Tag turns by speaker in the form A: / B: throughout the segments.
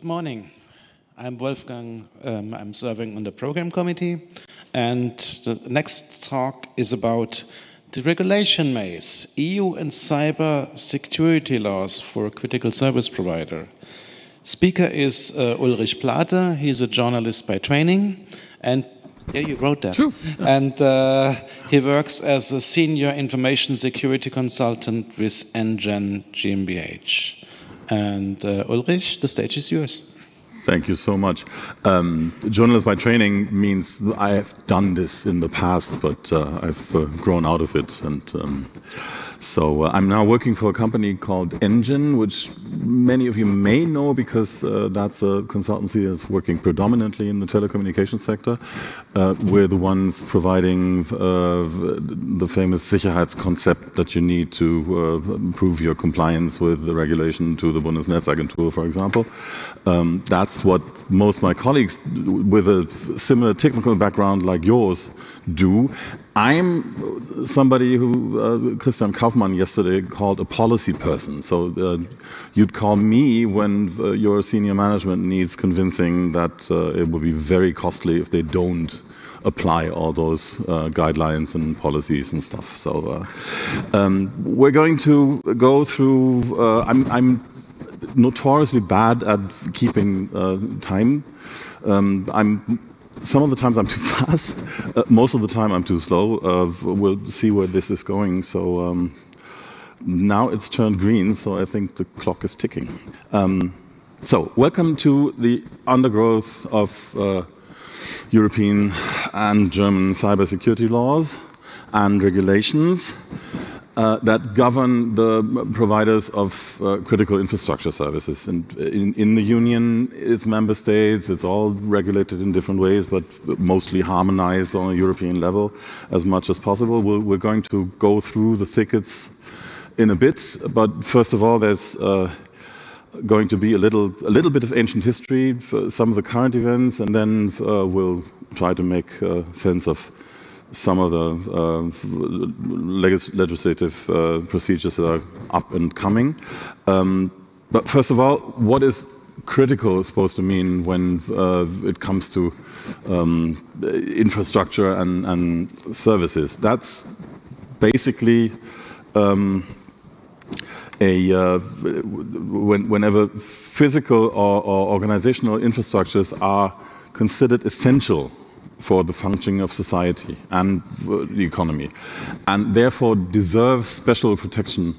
A: morning. I'm Wolfgang. I'm serving on the program committee, and the next talk is about the regulation maze, EU and cyber security laws for a critical service provider. Speaker is Ulrich Plate. He's a journalist by training, and yeah, you wrote that.
B: True.
A: And he works as a senior information security consultant with NGen GmbH. And Ulrich, the stage is yours.
B: Thank you so much. Journalist by training means I have done this in the past, but I've grown out of it. And so I'm now working for a company called NGen, which many of you may know because that's a consultancy that's working predominantly in the telecommunication sector. We're the ones providing the famous Sicherheitskonzept that you need to prove your compliance with the regulation to the Bundesnetzagentur, for example. That's what most of my colleagues with a similar technical background like yours do. I'm somebody who Christian Kaufmann yesterday called a policy person. So you'd call me when your senior management needs convincing that it would be very costly if they don't apply all those guidelines and policies and stuff. So we're going to go through, I'm notoriously bad at keeping time. Some of the times I'm too fast, most of the time I'm too slow. We'll see where this is going. So now it's turned green, so I think the clock is ticking. So welcome to the undergrowth of European and German cybersecurity laws and regulations that govern the providers of critical infrastructure services. And in the Union, it's member states, it's all regulated in different ways, but mostly harmonized on a European level as much as possible. We're going to go through the thickets in a bit, but first of all, there's going to be a little bit of ancient history, for some of the current events, and then we'll try to make sense of some of the legislative procedures that are up and coming. But first of all, what is critical supposed to mean when it comes to infrastructure and services? That's basically whenever physical or organizational infrastructures are considered essential for the functioning of society and the economy, and therefore deserve special protection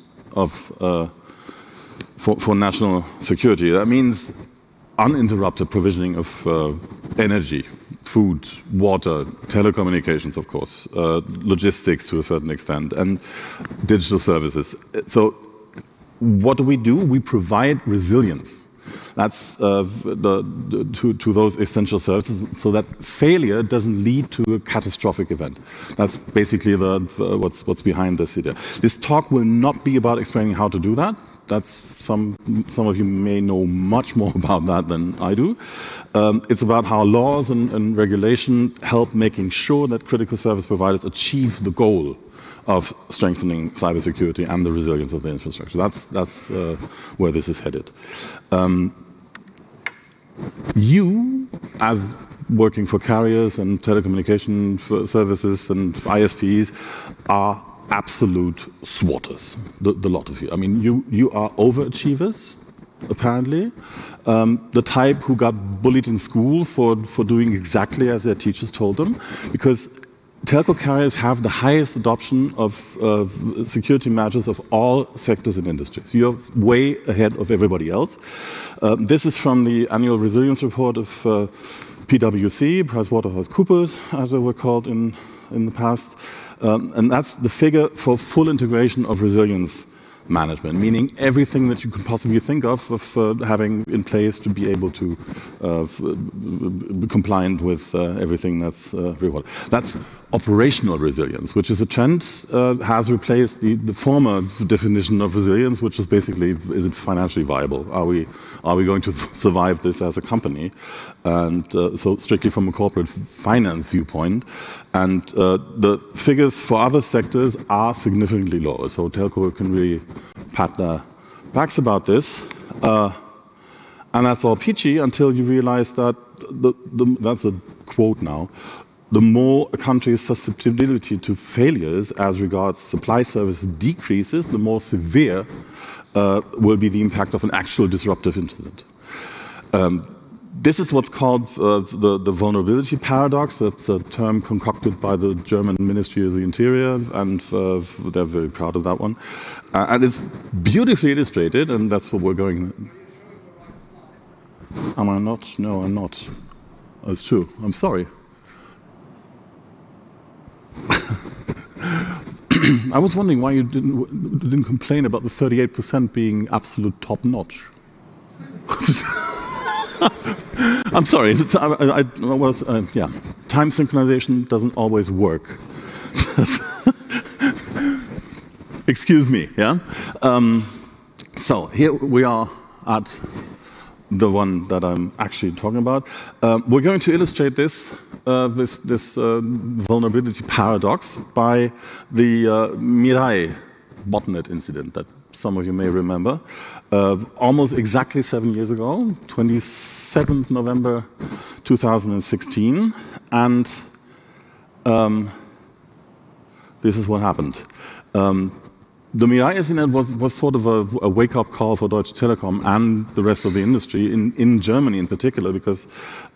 B: for national security. That means uninterrupted provisioning of energy, food, water, telecommunications, of course, logistics to a certain extent, and digital services. So what do? We provide resilience. That's to those essential services, so that failure doesn't lead to a catastrophic event. That's basically what's behind this idea. This talk will not be about explaining how to do that. That's some of you may know much more about that than I do. It's about how laws and regulation help making sure that critical service providers achieve the goal of strengthening cybersecurity and the resilience of the infrastructure. That's where this is headed. You, as working for carriers and telecommunication services and ISPs, are absolute swatters, the lot of you. I mean, you are overachievers, apparently. The type who got bullied in school for doing exactly as their teachers told them, because telco carriers have the highest adoption of security measures of all sectors and industries. You're way ahead of everybody else. This is from the annual resilience report of PwC, PricewaterhouseCoopers, as they were called in the past. And that's the figure for full integration of resilience management, meaning everything that you could possibly think of having in place to be able to be compliant with everything that's required. That's operational resilience, which is a trend, has replaced the former definition of resilience, which is basically, is it financially viable? Are we going to survive this as a company? And so strictly from a corporate finance viewpoint. And the figures for other sectors are significantly lower. So telco can really pat their backs about this. And that's all peachy until you realize that, that's a quote now, the more a country's susceptibility to failures as regards supply services decreases, the more severe will be the impact of an actual disruptive incident. This is what's called the vulnerability paradox. That's a term concocted by the German Ministry of the Interior, and they're very proud of that one. And it's beautifully illustrated, and that's what we're going. Am I not? No, I'm not. That's true. I'm sorry. I was wondering why you didn't complain about the 38% being absolute top-notch. I'm sorry. Yeah. Time synchronization doesn't always work. Excuse me. Yeah. So here we are at the one that I'm actually talking about. We're going to illustrate this vulnerability paradox by the Mirai botnet incident that some of you may remember. Almost exactly 7 years ago, 27th November 2016, and this is what happened. The Mirai incident was sort of a wake-up call for Deutsche Telekom and the rest of the industry, in Germany in particular, because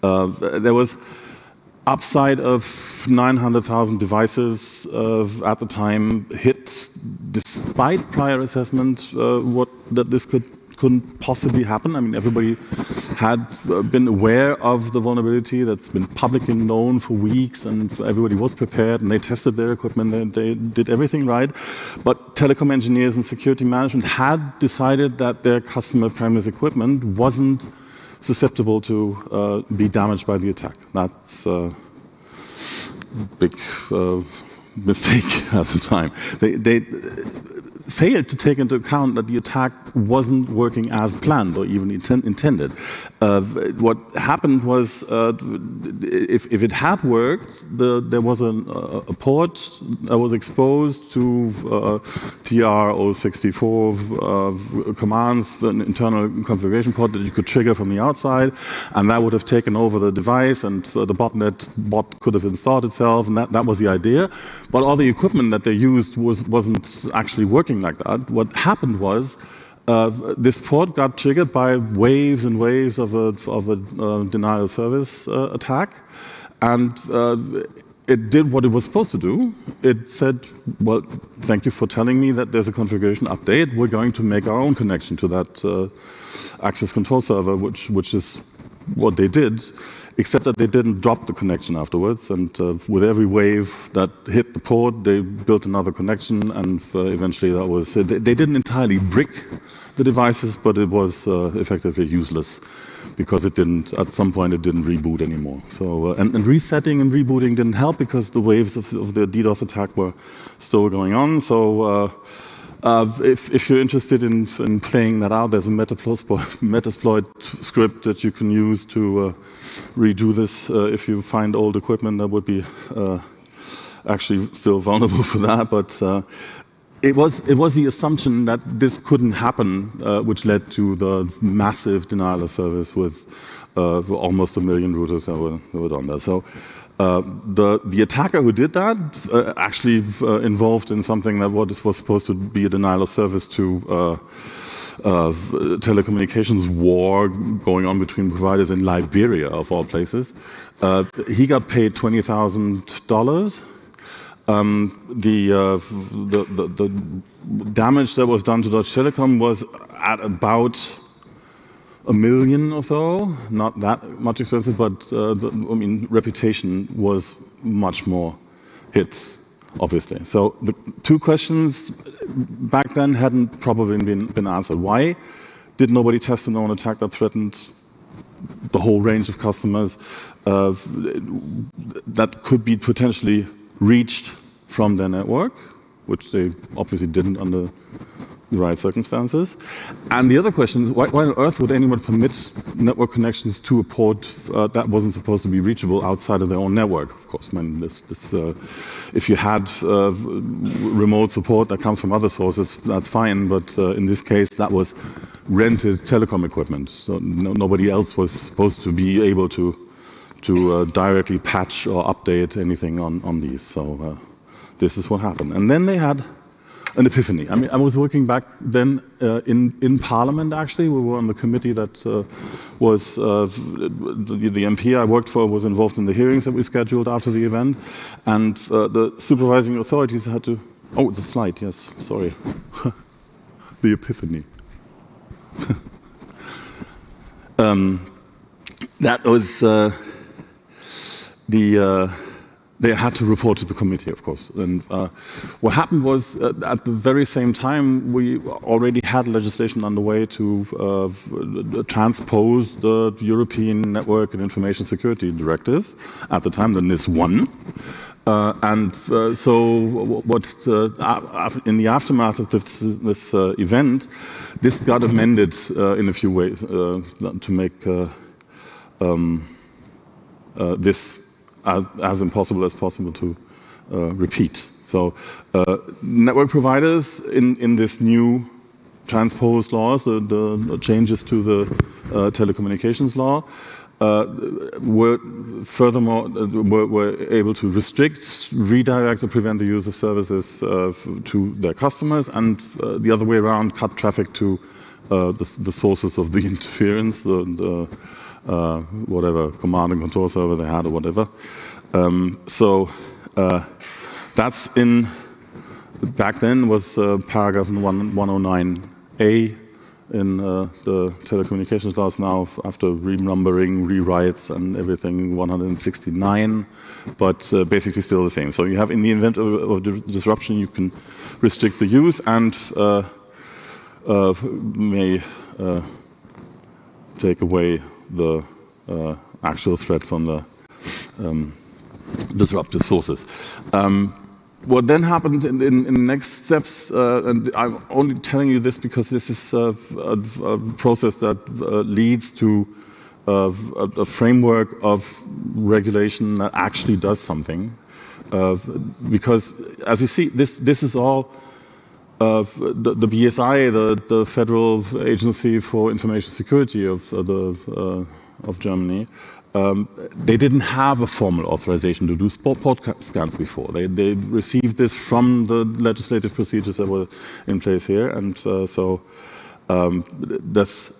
B: there was upside of 900,000 devices at the time hit, despite prior assessment that this couldn't possibly happen. I mean, everybody had been aware of the vulnerability that's been publicly known for weeks, and everybody was prepared, and they tested their equipment, and they did everything right. But telecom engineers and security management had decided that their customer premise equipment wasn't susceptible to be damaged by the attack. That's a big mistake at the time. They failed to take into account that the attack wasn't working as planned or even intended. What happened was, if it had worked, there was a port that was exposed to TR-064 commands, an internal configuration port that you could trigger from the outside, and that would have taken over the device, and the bot could have installed itself, and that was the idea. But all the equipment that they used wasn't actually working like that. What happened was, this port got triggered by waves and waves of a denial of service attack, and it did what it was supposed to do. It said, well, thank you for telling me that there's a configuration update. We're going to make our own connection to that access control server, which is what they did, except that they didn't drop the connection afterwards. And with every wave that hit the port, they built another connection, and eventually that was it. They didn't entirely brick the devices, but it was effectively useless, because it didn't, at some point, it didn't reboot anymore. So, and resetting and rebooting didn't help, because the waves of the DDoS attack were still going on. So, if you're interested in playing that out, there's a Metasploit script that you can use to redo this. If you find old equipment that would be actually still vulnerable for that, but it was the assumption that this couldn't happen, which led to the massive denial of service with almost 1 million routers that were done there. So the attacker who did that actually involved in something that was supposed to be a denial of service to telecommunications war going on between providers in Liberia, of all places. He got paid $20,000. The damage that was done to Deutsche Telekom was at about 1 million or so. Not that much expensive, but I mean, reputation was much more hit, obviously. So the two questions back then hadn't probably been answered. Why did nobody test a known attack that threatened the whole range of customers that could be potentially reached from their network, which they obviously didn't under the right circumstances? And the other question is, why on earth would anyone permit network connections to a port that wasn't supposed to be reachable outside of their own network? Of course, I mean, if you had remote support that comes from other sources, that's fine, but in this case, that was rented telecom equipment. So nobody else was supposed to be able to directly patch or update anything on these. So this is what happened. And then they had an epiphany. I mean, I was working back then in Parliament, actually. We were on the committee that was, the MP I worked for was involved in the hearings that we scheduled after the event. And the supervising authorities had to, oh, the slide, yes, sorry. The epiphany. That was they had to report to the committee, of course. And what happened was, at the very same time, we already had legislation underway to transpose the European Network and Information Security Directive, at the time, the NIS1. So what in the aftermath of this event, this got amended in a few ways to make this as impossible as possible to repeat. So network providers in this new transposed laws, the changes to the telecommunications law, were furthermore were able to restrict, redirect, or prevent the use of services to their customers, and the other way around, cut traffic to the sources of the interference, the whatever command and control server they had or whatever. That's in, back then was paragraph 109A in the telecommunications laws. Now, after renumbering, rewrites and everything, 169, but basically still the same. So you have, in the event of disruption, you can restrict the use and may take away the actual threat from the disruptive sources. What then happened in the next steps, and I'm only telling you this because this is a process that leads to a framework of regulation that actually does something. Because, as you see, this is all the BSI, the Federal Agency for Information Security of Germany. They didn't have a formal authorization to do port scans before. They received this from the legislative procedures that were in place here, and this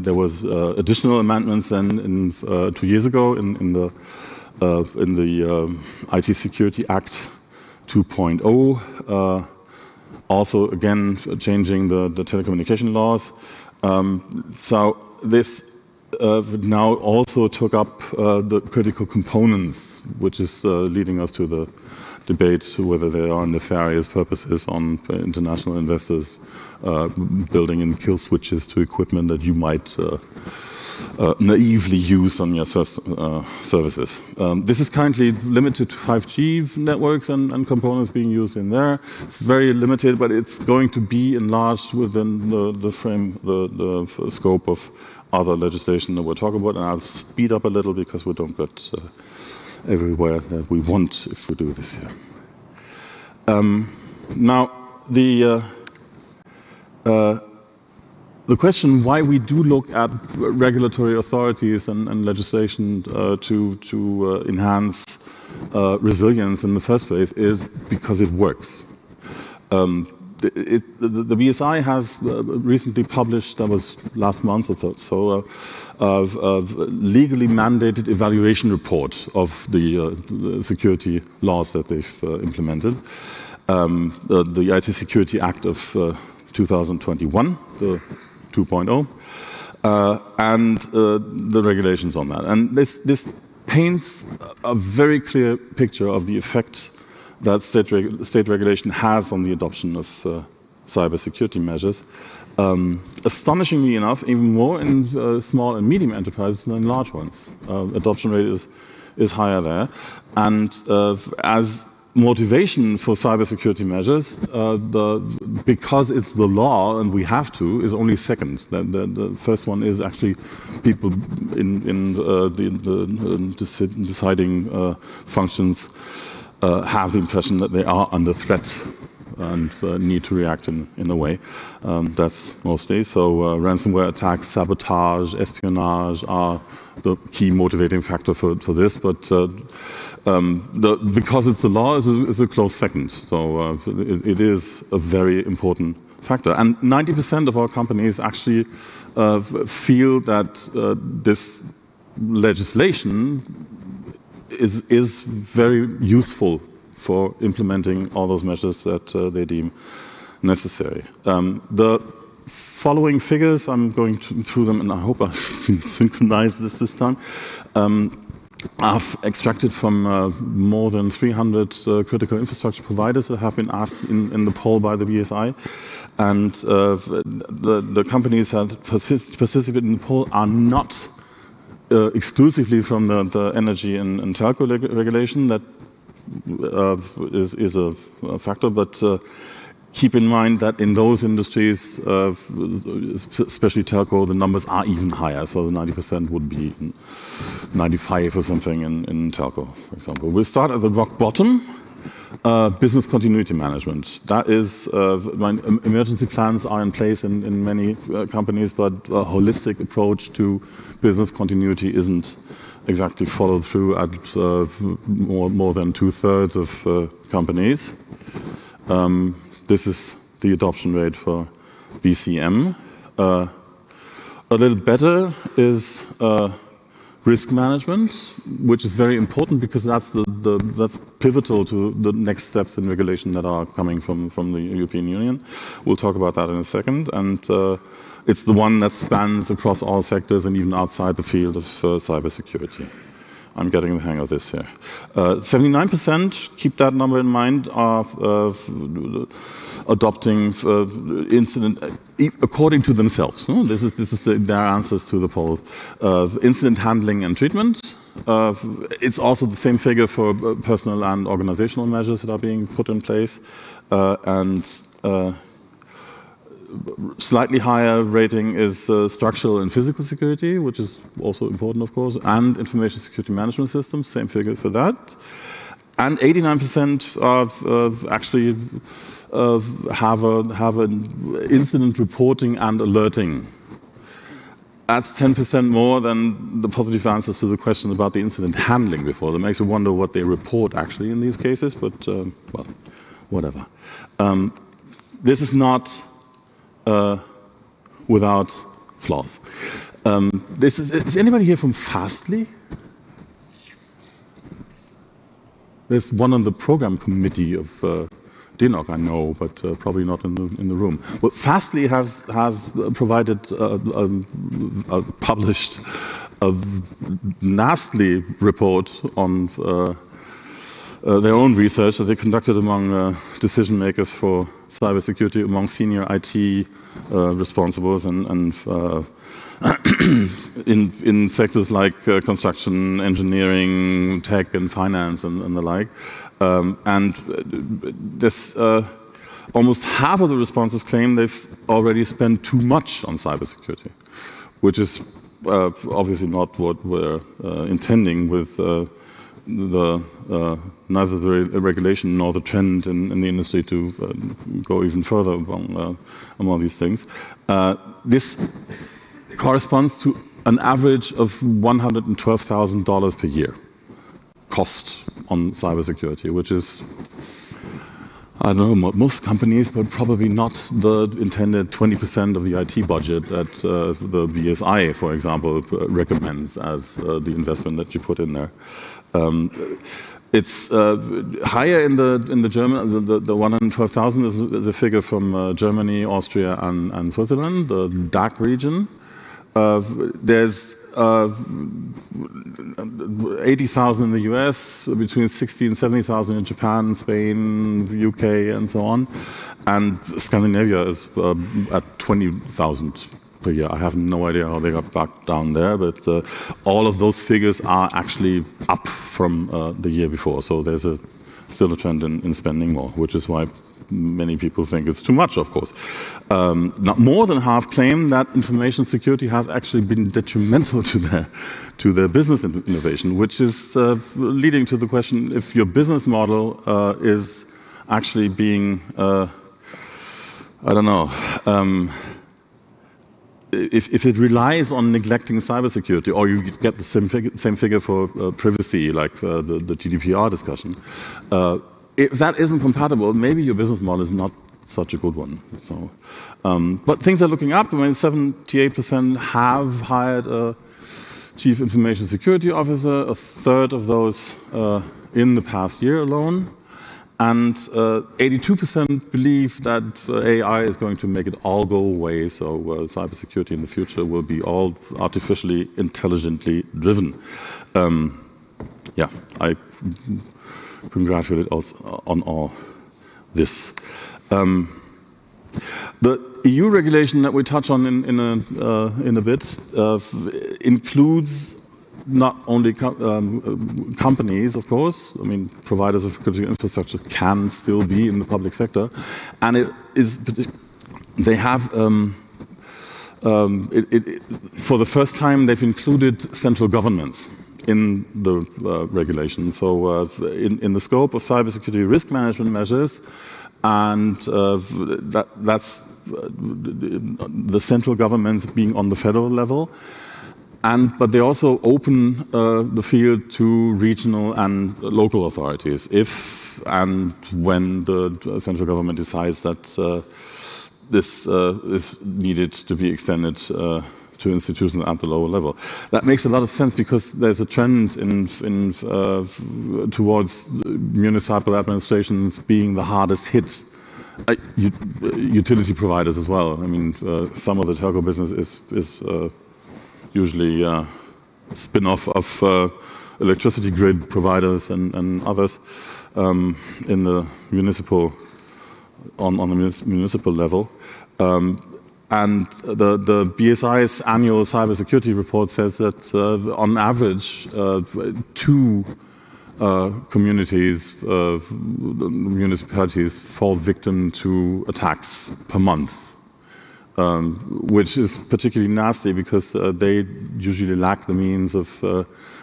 B: there was additional amendments then 2 years ago in the IT Security Act 2.0, also again changing the telecommunication laws. So this now also took up the critical components, which is leading us to the debate whether there are nefarious purposes on international investors building in kill switches to equipment that you might naively use on your services. This is currently limited to 5G networks and components being used in there. It's very limited, but it's going to be enlarged within the scope of other legislation that we're talking about. And I'll speed up a little because we don't get everywhere that we want if we do this here. Now, the question why we do look at regulatory authorities and legislation to enhance resilience in the first place is because it works. The BSI has recently published, that was last month or so, legally mandated evaluation report of the security laws that they've implemented. The IT Security Act of 2021, the 2.0, and the regulations on that. And this paints a very clear picture of the effect that state regulation has on the adoption of cybersecurity measures. Astonishingly enough, even more in small and medium enterprises than large ones. Adoption rate is higher there. And as motivation for cybersecurity measures, because it's the law and we have to, is only second. The first one is actually people in the deciding functions have the impression that they are under threat and need to react in a way. That's mostly. So ransomware attacks, sabotage, espionage are the key motivating factor for this. But because it's the law, is a close second. So it is a very important factor. And 90% of our companies actually feel that this legislation is very useful for implementing all those measures that they deem necessary. The following figures, I'm going through them, and I hope I can synchronize this time. I've extracted from more than 300 critical infrastructure providers that have been asked in the poll by the BSI. And the companies that participate in the poll are not exclusively from the energy and telco regulation. That is a factor, but keep in mind that in those industries, especially telco, the numbers are even higher. So the 90% would be 95 or something in telco, for example. We'll start at the rock bottom. Business continuity management. That is, emergency plans are in place in many companies, but a holistic approach to business continuity isn't exactly followed through at more than 2/3 of companies. This is the adoption rate for BCM. A little better is risk management, which is very important because that's pivotal to the next steps in regulation that are coming from the European Union. We'll talk about that in a second. And it's the one that spans across all sectors and even outside the field of cybersecurity. I'm getting the hang of this here. 79%, keep that number in mind, are adopting incident according to themselves. No? This is their answers to the poll. Incident handling and treatment. It's also the same figure for personal and organizational measures that are being put in place. And slightly higher rating is structural and physical security, which is also important, of course, and information security management systems, same figure for that. And 89% actually have an incident reporting and alerting. That's 10% more than the positive answers to the question about the incident handling before. That makes you wonder what they report actually in these cases, but well, whatever. This is not without flaws. Is anybody here from Fastly? There's one on the program committee of DENOG, I know, but probably not in the room. Well, Fastly has provided published a nasty report on their own research that they conducted among decision makers for cybersecurity, among senior IT responsibles and in sectors like construction, engineering, tech, and finance, and the like. And this, almost half of the responses claim they've already spent too much on cybersecurity, which is obviously not what we're intending with neither the regulation nor the trend in the industry to go even further among these things. This corresponds to an average of $112,000 per year cost on cybersecurity, which is, I don't know, most companies, but probably not the intended 20% of the IT budget that the BSI, for example, recommends as the investment that you put in there. It's higher in the German. The 112,000 is a figure from Germany, Austria, and Switzerland, the DACH region. There's 80,000 in the US, between 60 and 70,000 in Japan, Spain, UK, and so on. And Scandinavia is at 20,000 per year. I have no idea how they got back down there, but all of those figures are actually up from the year before. So there's still a trend in spending more, which is why many people think it's too much, of course. Not more than half claim that information security has actually been detrimental to their business innovation, which is leading to the question: if your business model is actually being, I don't know, if it relies on neglecting cybersecurity, or you get the same figure for privacy, like the GDPR discussion, if that isn't compatible, maybe your business model is not such a good one. So, but things are looking up. I mean, 78% have hired a chief information security officer, a third of those in the past year alone. And 82% believe that AI is going to make it all go away, so cybersecurity in the future will be all artificially intelligently driven. Yeah, I congratulate us on all this. The EU regulation that we touch on in a bit includes not only companies, of course. I mean, providers of critical infrastructure can still be in the public sector, and it is. They have, for the first time, they've included central governments in the regulation. So, in the scope of cybersecurity risk management measures, and that's the central governments being on the federal level. But they also open the field to regional and local authorities if and when the central government decides that this is needed to be extended to institutions at the lower level. That makes a lot of sense because there's a trend towards municipal administrations being the hardest hit. Utility providers as well. I mean, some of the telco business is usually a spin-off of electricity grid providers and others in the municipal, on the municipal level. And the BSI's annual cybersecurity report says that on average, 2 communities, municipalities fall victim to attacks per month. Which is particularly nasty because they usually lack the means of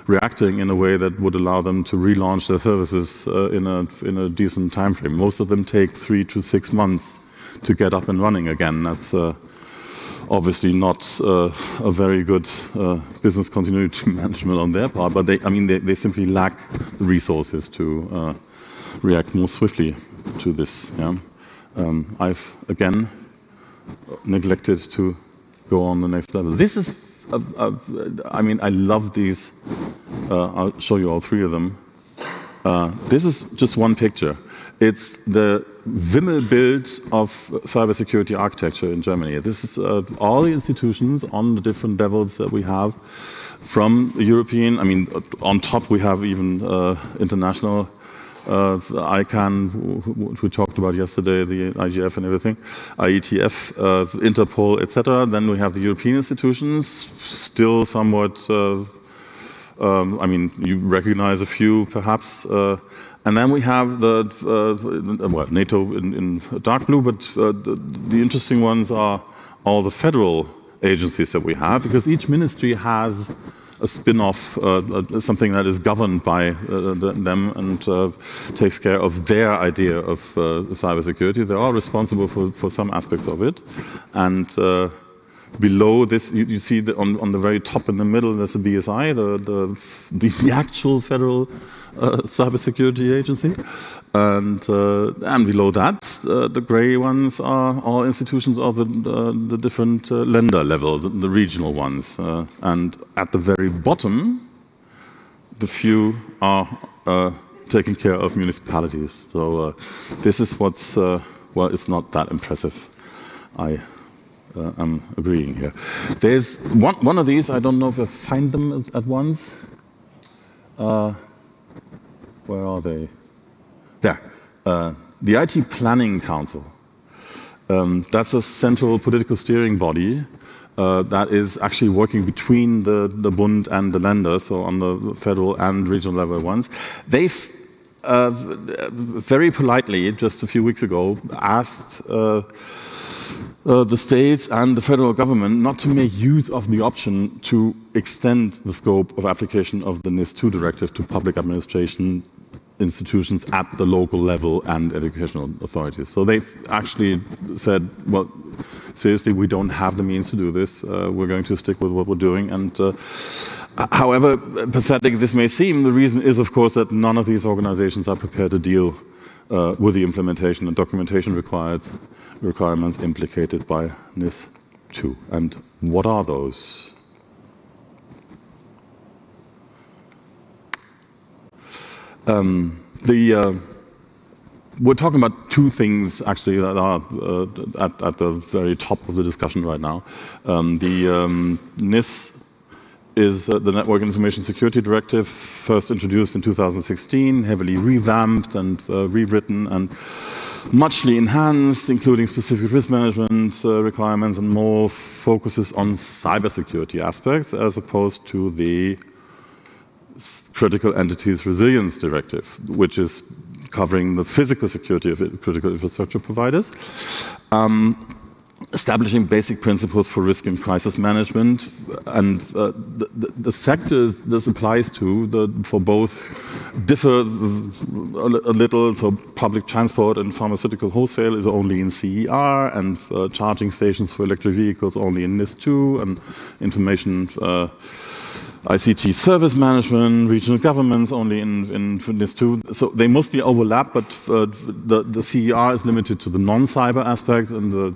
B: reacting in a way that would allow them to relaunch their services in a decent time frame. Most of them take 3 to 6 months to get up and running again. That's obviously not a very good business continuity management on their part, but they simply lack the resources to react more swiftly to this. Yeah? I've again neglected to go on the next level. This is, I mean, I love these. I'll show you all 3 of them. This is just one picture. It's the Wimmelbild of cybersecurity architecture in Germany. This is all the institutions on the different levels that we have, from European. I mean, on top we have even international. ICANN, we talked about yesterday, the IGF and everything, IETF, Interpol, etc. Then we have the European institutions, still somewhat, I mean, you recognize a few perhaps. And then we have well, NATO in dark blue, but the interesting ones are all the federal agencies that we have, because each ministry has a spin-off, something that is governed by them and takes care of their idea of cybersecurity. They are responsible for some aspects of it. And below this, you see on the very top in the middle, there's a BSI, the actual federal cybersecurity agency. And below that, the gray ones are all institutions of the different Länder level, the regional ones. And at the very bottom, the few are taking care of municipalities. So this is what's, well, it's not that impressive. I am agreeing here. There's one of these, I don't know if I find them at once. Where are they? There. The IT Planning Council. That's a central political steering body that is actually working between the Bund and the Länder, so on the federal and regional level ones. They've very politely, just a few weeks ago, asked the states and the federal government not to make use of the option to extend the scope of application of the NIS2 directive to public administration institutions at the local level and educational authorities. So they've actually said, well, seriously, we don't have the means to do this. We're going to stick with what we're doing. And however pathetic this may seem, the reason is, of course, that none of these organizations are prepared to deal with the implementation and documentation requirements implicated by NIS2. And what are those? We're talking about two things actually that are at the very top of the discussion right now. The NIS is the Network Information Security Directive, first introduced in 2016, heavily revamped and rewritten and muchly enhanced, including specific risk management requirements and more focuses on cybersecurity aspects as opposed to the Critical Entities Resilience Directive, which is covering the physical security of critical infrastructure providers, establishing basic principles for risk and crisis management, and the sectors this applies to for both differ a little. So public transport and pharmaceutical wholesale is only in CER, and charging stations for electric vehicles only in NIS2, and information ICT service management, regional governments only in NIS2. So they mostly overlap, but the CER is limited to the non-cyber aspects, and the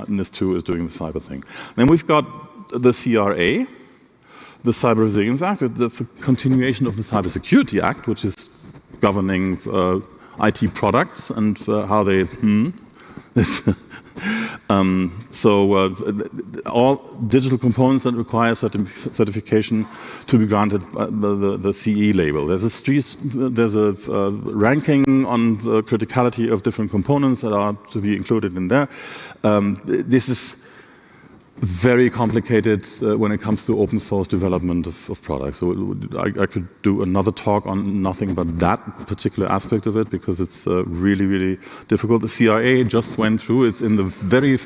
B: NIS2 is doing the cyber thing. Then we've got the CRA, the Cyber Resilience Act. That's a continuation of the Cybersecurity Act, which is governing IT products and how they... all digital components that require certification to be granted the CE label. There's a ranking on the criticality of different components that are to be included in there. This is very complicated when it comes to open source development of products. So I could do another talk on nothing but that particular aspect of it, because it's really, really difficult. The CRA just went through, it's in the very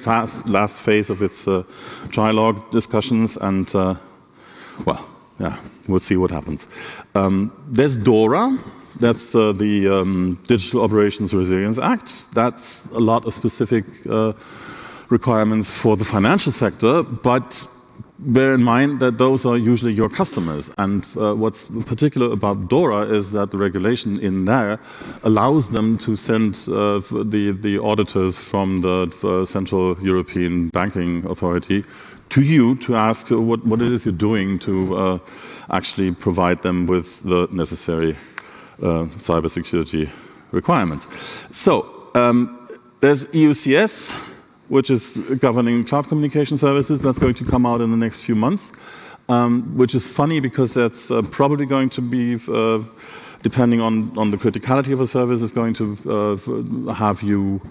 B: last phase of its trilogue discussions, and well, yeah, we'll see what happens. There's DORA. That's the Digital Operations Resilience Act. That's a lot of specific requirements for the financial sector, but bear in mind that those are usually your customers. And what's particular about DORA is that the regulation in there allows them to send the auditors from the Central European Banking Authority to you to ask what it is you're doing to actually provide them with the necessary cybersecurity requirements. So there's EUCS, which is governing cloud communication services. That's going to come out in the next few months, which is funny because that's probably going to be, depending on the criticality of a service, is going to have you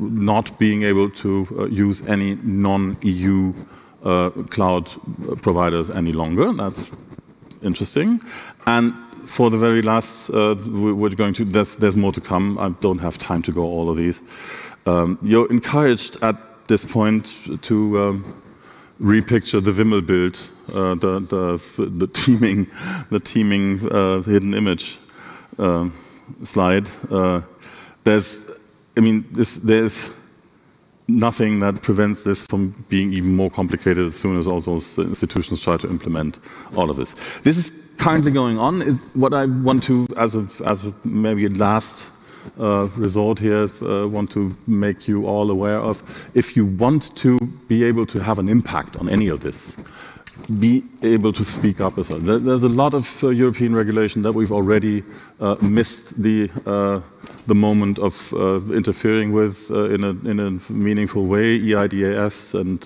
B: not being able to use any non-EU cloud providers any longer. That's interesting. And for the very last, we're going to, there's more to come. I don't have time to go all of these. You're encouraged at this point to repicture the Wimmel build, the teeming hidden image slide. There's nothing that prevents this from being even more complicated as soon as all those institutions try to implement all of this. This is currently going on. What I want to, as a maybe last resort here, want to make you all aware of, if you want to be able to have an impact on any of this, be able to speak up as well. There's a lot of European regulation that we've already missed the moment of interfering with in a meaningful way. EIDAS and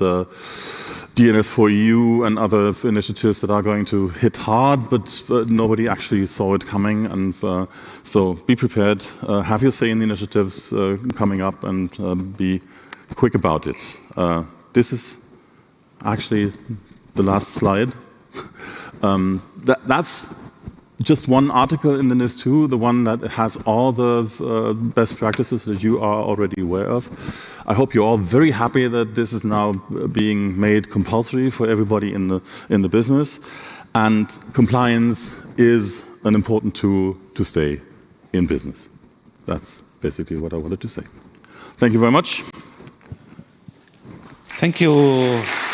B: DNS4EU and other initiatives that are going to hit hard, but nobody actually saw it coming. And so be prepared, have your say in the initiatives coming up, and be quick about it. This is actually the last slide. That's just one article in the NIS2, the one that has all the best practices that you are already aware of. I hope you're all very happy that this is now being made compulsory for everybody in the business. And compliance is an important tool to stay in business. That's basically what I wanted to say. Thank you very much.
A: Thank you.